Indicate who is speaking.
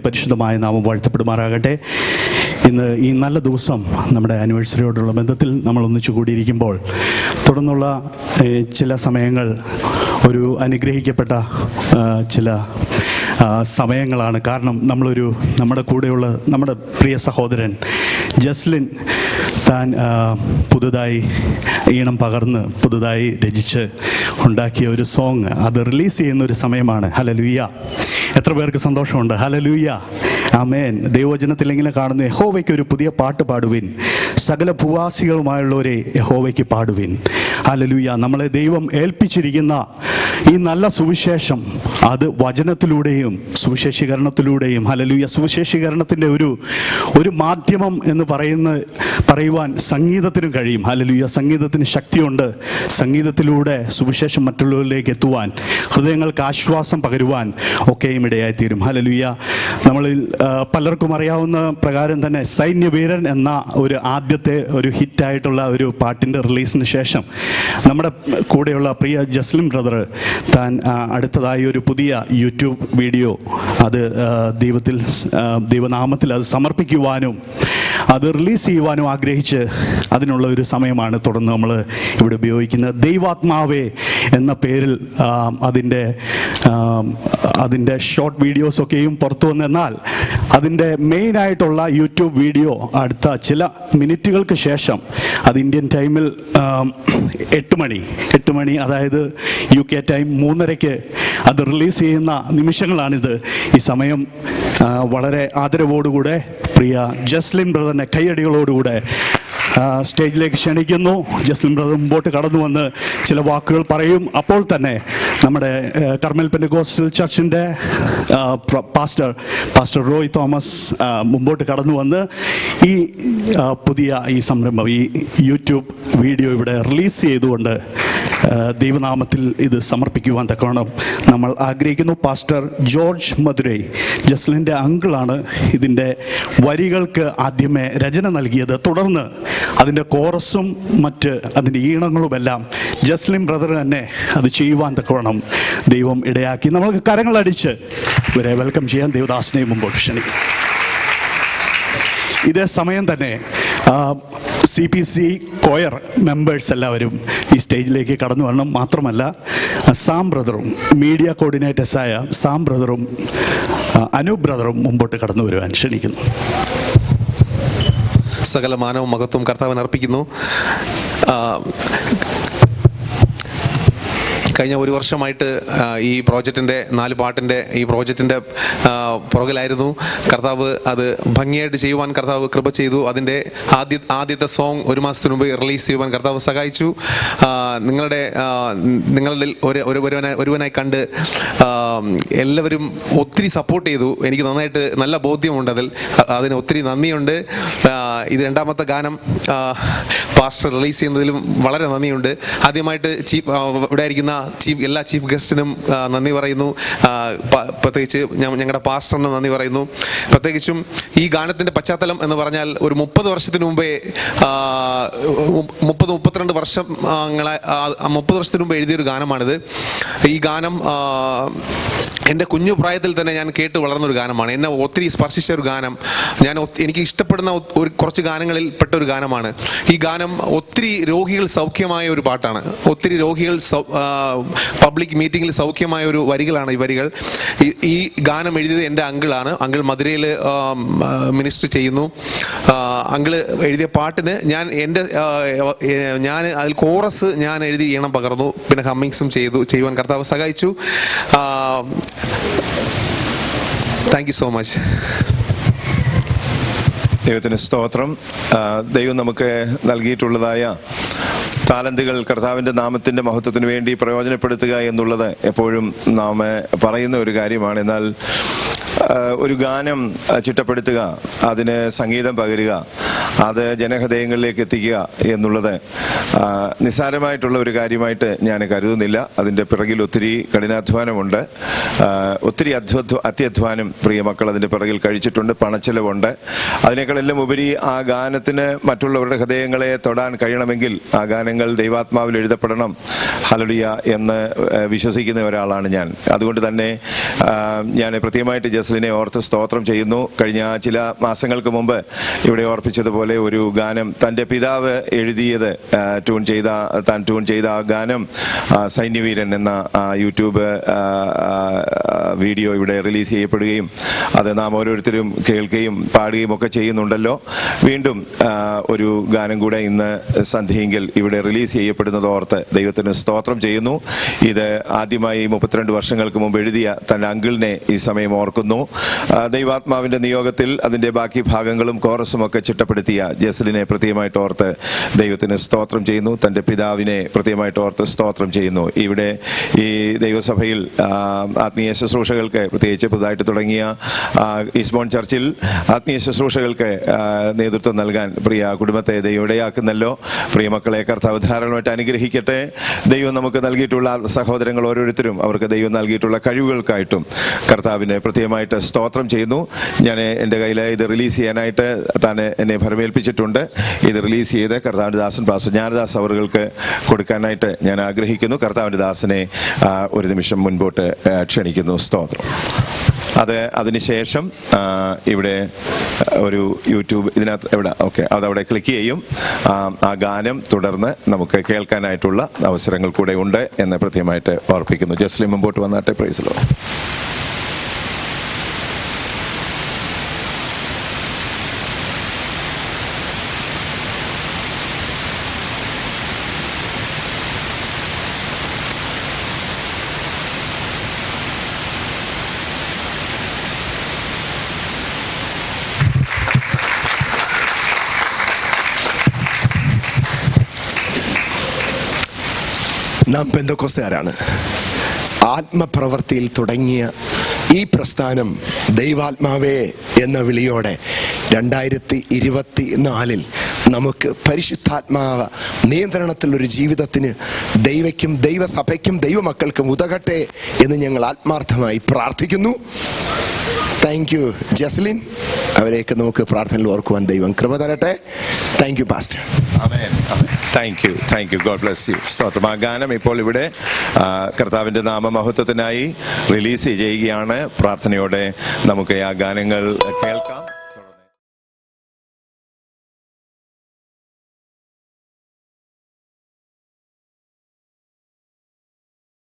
Speaker 1: പരിശുദ്ധമായ നാമം വാഴ്ത്തപ്പെടുമാറാകട്ടെ. ഇന്ന് ഈ നല്ല ദിവസം നമ്മുടെ ആനിവേഴ്സറിയോടുള്ള ബന്ധത്തിൽ നമ്മൾ ഒന്നിച്ചു കൂടിയിരിക്കുമ്പോൾ തുടർന്നുള്ള ചില സമയങ്ങൾ ഒരു അനുഗ്രഹിക്കപ്പെട്ട ചില സമയങ്ങളാണ്. കാരണം നമ്മുടെ കൂടെയുള്ള നമ്മുടെ പ്രിയ സഹോദരൻ ജസ്ലിൻ താൻ പുതുതായി ഈണം പകർന്ന് പുതുതായി രചിച്ച് ഉണ്ടാക്കിയ ഒരു സോങ് അത് റിലീസ് ചെയ്യുന്ന ഒരു സമയമാണ്. ഹല്ലേലൂയ! എത്ര പേർക്ക് സന്തോഷമുണ്ട്? ഹല്ലേലൂയ, ആമേൻ. ദൈവവചനത്തിൽ ഇങ്ങനെ കാണുന്നു, യഹോവയ്ക്ക് ഒരു പുതിയ പാട്ട് പാടുവിൻ, സകല ഭൂവാസികളുമായുള്ളവരെ യഹോവയ്ക്ക് പാടുവിൻ. ഹല്ലേലൂയ! നമ്മളെ ദൈവം ഏൽപ്പിച്ചിരിക്കുന്ന ഈ നല്ല സുവിശേഷം അത് വചനത്തിലൂടെയും സുവിശേഷീകരണത്തിലൂടെയും, ഹല്ലേലൂയ, സുവിശേഷീകരണത്തിൻ്റെ ഒരു മാധ്യമം എന്ന് പറയുവാൻ സംഗീതത്തിനും കഴിയും. ഹല്ലേലൂയ! സംഗീതത്തിന് ശക്തിയുണ്ട്. സംഗീതത്തിലൂടെ സുവിശേഷം മറ്റുള്ളവരിലേക്ക് എത്തുവാൻ, ഹൃദയങ്ങൾക്ക് ആശ്വാസം പകരുവാൻ ഒക്കെയും ഇടയായിത്തീരും. ഹല്ലേലൂയ! നമ്മളിൽ പലർക്കും അറിയാവുന്ന പ്രകാരം തന്നെ സൈന്യവീരൻ എന്ന ഒരു ആദ്യത്തെ ഒരു ഹിറ്റായിട്ടുള്ള ഒരു പാട്ടിൻ്റെ റിലീസിന് ശേഷം നമ്മുടെ കൂടെയുള്ള പ്രിയ ജസ്ലിൻ ബ്രദർ താൻ അടുത്തതായി ഒരു പുതിയ യൂട്യൂബ് വീഡിയോ അത് ദൈവനാമത്തിൽ അത് സമർപ്പിക്കുവാനും അത് റിലീസ് ചെയ്യുവാനും ആഗ്രഹിച്ച് അതിനുള്ള ഒരു സമയമാണ് തുടർന്ന് നമ്മൾ ഇവിടെ ഉപയോഗിക്കുന്നത്. ദൈവാത്മാവേ എന്ന പേരിൽ അതിൻ്റെ ഷോർട്ട് വീഡിയോസൊക്കെയും പുറത്തു വന്നെന്നാൽ അതിൻ്റെ മെയിനായിട്ടുള്ള യൂട്യൂബ് വീഡിയോ അടുത്ത ചില മിനിറ്റുകൾക്ക് ശേഷം അത് ഇന്ത്യൻ ടൈമിൽ 8 മണി അതായത് UK ടൈം 3:30 അത് റിലീസ് ചെയ്യുന്ന നിമിഷങ്ങളാണിത്. ഈ സമയം വളരെ ആദരവോടുകൂടെ പ്രിയ ജസ്ലിൻ ബ്രദറിനെ കൈയടികളോടുകൂടെ സ്റ്റേജിലേക്ക് ക്ഷണിക്കുന്നു. ജസ്ലിൻ ബ്രദർ മുമ്പോട്ട് കടന്നു വന്ന് ചില വാക്കുകൾ പറയും. അപ്പോൾ തന്നെ നമ്മുടെ കർമ്മൽ പെന്തക്കോസ്റ്റൽ ചർച്ചിൻ്റെ പാസ്റ്റർ റോയ് തോമസ് മുമ്പോട്ട് കടന്നു വന്ന് ഈ പുതിയ ഈ സംരംഭം, ഈ യൂട്യൂബ് വീഡിയോ ഇവിടെ റിലീസ് ചെയ്തുകൊണ്ട് ദൈവനാമത്തിൽ ഇത് സമർപ്പിക്കുവാൻ തക്കവണ്ണം നമ്മൾ ആഗ്രഹിക്കുന്നു. പാസ്റ്റർ ജോർജ് മധുരൈ, ജസ്ലിൻ്റെ അങ്കിളാണ് ഇതിൻ്റെ വരികൾക്ക് ആദ്യമേ രചന നൽകിയത്. തുടർന്ന് അതിൻ്റെ കോറസും അതിൻ്റെ ഈണങ്ങളുമെല്ലാം ജസ്ലിൻ ബ്രദർ തന്നെ അത് ചെയ്യുവാൻ തക്കവണ്ണം ദൈവം ഇടയാക്കി. നമ്മൾക്ക് കരങ്ങളടിച്ച് ഇവരെ വെൽക്കം ചെയ്യാൻ ദേവദാസിനെ മുമ്പോട്ട് ക്ഷണിക്കും. ഇതേ സമയം തന്നെ CPC കൊയർ മെമ്പേഴ്സ് എല്ലാവരും ഈ സ്റ്റേജിലേക്ക് കടന്നു വരണം. മാത്രമല്ല സാം ബ്രദറും മീഡിയ കോർഡിനേറ്റേഴ്സായ സാം ബ്രദറും അനൂപ് ബ്രദറും മുമ്പോട്ട് കടന്നു വരുവാൻ ക്ഷണിക്കുന്നു.
Speaker 2: സകല മാനവും മഹത്വം കർത്താവിന് അർപ്പിക്കുന്നു. കഴിഞ്ഞ ഒരു വർഷമായിട്ട് ഈ പ്രോജക്റ്റിൻ്റെ 4 പാട്ടിൻ്റെ ഈ പ്രോജക്റ്റിൻ്റെ പുറകിലായിരുന്നു. കർത്താവ് അത് ഭംഗിയായിട്ട് ചെയ്യുവാൻ കർത്താവ് കൃപ ചെയ്തു. അതിൻ്റെ ആദ്യത്തെ സോങ് 1 മാസത്തിന് മുമ്പ് റിലീസ് ചെയ്യുവാൻ കർത്താവ് സഹായിച്ചു. നിങ്ങളുടെ ഒരുവനായി കണ്ട് എല്ലാവരും ഒത്തിരി സപ്പോർട്ട് ചെയ്തു. എനിക്ക് നന്നായിട്ട് നല്ല ബോധ്യമുണ്ട്. അതിന് ഒത്തിരി നന്ദിയുണ്ട്. ഇത് 2ാമത്തെ ഗാനം പാസ്റ്റർ റിലീസ് ചെയ്യുന്നതിലും വളരെ നന്ദിയുണ്ട്. ആദ്യമായിട്ട് ഇവിടെ ആയിരിക്കുന്ന എല്ലാ ചീഫ് ഗസ്റ്റിനും നന്ദി പറയുന്നു. പ്രത്യേകിച്ച് ഞങ്ങളുടെ പാസ്റ്ററിന് നന്ദി പറയുന്നു. പ്രത്യേകിച്ചും ഈ ഗാനത്തിൻ്റെ പശ്ചാത്തലം എന്ന് പറഞ്ഞാൽ ഒരു 30 വർഷത്തിന് മുമ്പേ 30-32 വർഷത്തിന് മുമ്പ് എഴുതിയൊരു ഗാനമാണിത്. ഈ ഗാനം എൻ്റെ കുഞ്ഞു പ്രായത്തിൽ തന്നെ ഞാൻ കേട്ട് വളർന്നൊരു ഗാനമാണ്. എന്നെ ഒത്തിരി സ്പർശിച്ച ഒരു ഗാനം. എനിക്ക് ഇഷ്ടപ്പെടുന്ന കുറച്ച് ഗാനങ്ങളിൽ പെട്ട ഒരു ഗാനമാണ് ഈ ഗാനം. ഒത്തിരി രോഗികൾ സൗഖ്യമായ ഒരു പാട്ടാണ്. ഒത്തിരി രോഗികൾ പബ്ലിക് മീറ്റിങ്ങിൽ സൗഖ്യമായ ഒരു വരികളാണ് ഈ വരികൾ. ഈ ഗാനം എഴുതിയത് എൻ്റെ അങ്കിളാണ്. അങ്കിൾ മധുരയിൽ മിനിസ്റ്റർ ചെയ്യുന്നു. അങ്കിള് എഴുതിയ പാട്ടിന് ഞാൻ അതിൽ കോറസ് ഞാൻ എഴുതി ഈണം പകർന്നു. പിന്നെ ഹമ്മിങ്സും ചെയ്യുവാൻ കർത്താവ് സഹായിച്ചു. Thank you so much.
Speaker 3: ദൈവത്തിന് സ്തോത്രം. ദൈവം നമുക്ക് നൽകിയിട്ടുള്ളതായ താലന്തുകൾ കർത്താവിൻ്റെ നാമത്തിൻ്റെ മഹത്വത്തിന് വേണ്ടി പ്രയോജനപ്പെടുത്തുക എന്നുള്ളത് എപ്പോഴും നാം പറയുന്ന ഒരു കാര്യമാണ്. എന്നാൽ ഒരു ഗാനം ചിട്ടപ്പെടുത്തുക, അതിന് സംഗീതം പകരുക, അത് ജനഹൃദയങ്ങളിലേക്ക് എത്തിക്കുക എന്നുള്ളത് നിസ്സാരമായിട്ടുള്ള ഒരു കാര്യമായിട്ട് ഞാൻ കരുതുന്നില്ല. അതിൻ്റെ പിറകിൽ ഒത്തിരി കഠിനാധ്വാനമുണ്ട്, ഒത്തിരി അത്യധ്വാനം പ്രിയ മക്കൾ അതിൻ്റെ പിറകിൽ കഴിച്ചിട്ടുണ്ട്, പണച്ചെലവുണ്ട്. അതിനേക്കാളെല്ലാം ഉപരി ആ ഗാനത്തിന് മറ്റുള്ളവരുടെ ഹൃദയങ്ങളെ തൊടാൻ കഴിയണമെങ്കിൽ ആ ഗാനങ്ങൾ ദൈവാത്മാവിൽ എഴുതപ്പെടണം. ഹല്ലേലൂയ എന്ന് വിശ്വസിക്കുന്ന ഒരാളാണ് ഞാൻ. അതുകൊണ്ട് തന്നെ ഞാൻ പ്രത്യേകമായിട്ട് ജസ്ലിനെ ഓർത്ത് സ്തോത്രം ചെയ്യുന്നു. കഴിഞ്ഞ ചില മാസങ്ങൾക്ക് മുമ്പ് ഇവിടെ ഓർപ്പിച്ചതുപോലെ ഒരു ഗാനം തൻ്റെ പിതാവ് എഴുതിയത് താൻ ട്യൂൺ ചെയ്ത ആ ഗാനം സൈന്യവീരൻ എന്ന യൂട്യൂബ് വീഡിയോ ഇവിടെ റിലീസ് ചെയ്യപ്പെടുകയും അത് നാം ഓരോരുത്തരും കേൾക്കുകയും പാടുകയും ഒക്കെ ചെയ്യുന്നുണ്ടല്ലോ. വീണ്ടും ഒരു ഗാനം കൂടെ ഇന്ന് സന്ധ്യയെങ്കിൽ ഇവിടെ റിലീസ് ചെയ്യപ്പെടുന്നത് ഓർത്ത് ദൈവത്തിന് സ്തോത്രം ചെയ്യുന്നു. ഇത് ആദ്യമായി 32 വർഷങ്ങൾക്ക് മുമ്പ് എഴുതിയ തൻ്റെ അങ്കിളിനെ ഈ സമയം ഓർക്കുന്നു. ദൈവാത്മാവിൻ്റെ നിയോഗത്തിൽ അതിൻ്റെ ബാക്കി ഭാഗങ്ങളും കോറസും ഒക്കെ ചിട്ടപ്പെടുത്തിയ ജസ്ലിനെ പ്രത്യേകമായിട്ട് ഓർത്ത് ദൈവത്തിന് സ്തോത്രം ചെയ്യുന്നു. തൻ്റെ പിതാവിനെ പ്രത്യേകമായിട്ട് ഓർത്ത് സ്തോത്രം ചെയ്യുന്നു. ഇവിടെ ഈ ദൈവസഭയിൽ ആത്മീയ ശുശ്രൂഷകൾക്ക്, പ്രത്യേകിച്ച് പുതുതായിട്ട് തുടങ്ങിയ ഈസ്ബോൺ ചർച്ചിൽ ആത്മീയ ശുശ്രൂഷകൾക്ക് നേതൃത്വം നൽകാൻ പ്രിയ കുടുംബത്തെ ദൈവം ഇടയാക്കുന്നല്ലോ. പ്രിയ മക്കളെ കർത്താവ് ധാരാളമായിട്ട് അനുഗ്രഹിക്കട്ടെ. ദൈവം നമുക്ക് നൽകിയിട്ടുള്ള സഹോദരങ്ങൾ ഓരോരുത്തരും അവർക്ക് ദൈവം നൽകിയിട്ടുള്ള കഴിവുകൾക്കായിട്ടും കർത്താവിനെ പ്രത്യേകമായിട്ട് സ്തോത്രം ചെയ്യുന്നു. ഞാൻ എൻ്റെ കയ്യിൽ ഇത് റിലീസ് ചെയ്യാനായിട്ട് താൻ എന്നെ ഭരമേൽപ്പിച്ചിട്ടുണ്ട്. ഇത് റിലീസ് ചെയ്ത് കർത്താവിൻ്റെ ദാസൻ പാസ്റ്റർ ജ്ഞാനദാസ് അവർക്ക് കൊടുക്കാനായിട്ട് ഞാൻ ആഗ്രഹിക്കുന്നു. കർത്താവിൻ്റെ ദാസനെ ഒരു നിമിഷം മുൻപോട്ട് ക്ഷണിക്കുന്നു. സ്തോത്രം. അതിനുശേഷം ഇവിടെ ഒരു യൂട്യൂബ് ഇതിനകത്ത് അതവിടെ ക്ലിക്ക് ചെയ്യും. ആ ഗാനം തുടർന്ന് നമുക്ക് കേൾക്കാനായിട്ടുള്ള അവസരങ്ങൾ കൂടെ ഉണ്ട് എന്ന് പ്രത്യേകമായിട്ട് ഓർപ്പിക്കുന്നു. ജസ്ലി മുമ്പോട്ട് വന്നാട്ടെ. Praise Lord.
Speaker 4: നാം പെന്തക്കോസ്തുകാരാണ്. ആത്മപ്രവൃത്തിയിൽ തുടങ്ങിയ ഈ പ്രസ്ഥാനം ദൈവാത്മാവേ എന്ന വിളിയോടെ 2024 നമുക്ക് പരിശുദ്ധാത്മാവ് നിയന്ത്രണത്തിലൊരു ജീവിതത്തിന് ദൈവയ്ക്കും ദൈവസഭയ്ക്കും ദൈവമക്കൾക്കും ഉതകട്ടെ എന്ന് ഞങ്ങൾ ആത്മാർത്ഥമായി പ്രാർത്ഥിക്കുന്നു. Thank you Jaslin. അവരെയൊക്കെ നമുക്ക് പ്രാർത്ഥനയിൽ ഓർക്കുവാൻ ദൈവം കൃപ തരട്ടെ. Thank you pastor.
Speaker 3: Thank you. God bless you. സ്തോത്രം. ആ ഗാനം ഇപ്പോൾ ഇവിടെ കർത്താവിൻ്റെ നാമമഹത്വത്തിനായി റിലീസ് ചെയ്യുകയാണ്. പ്രാർത്ഥനയോടെ നമുക്ക് ആ ഗാനങ്ങൾ കേൾക്കാം.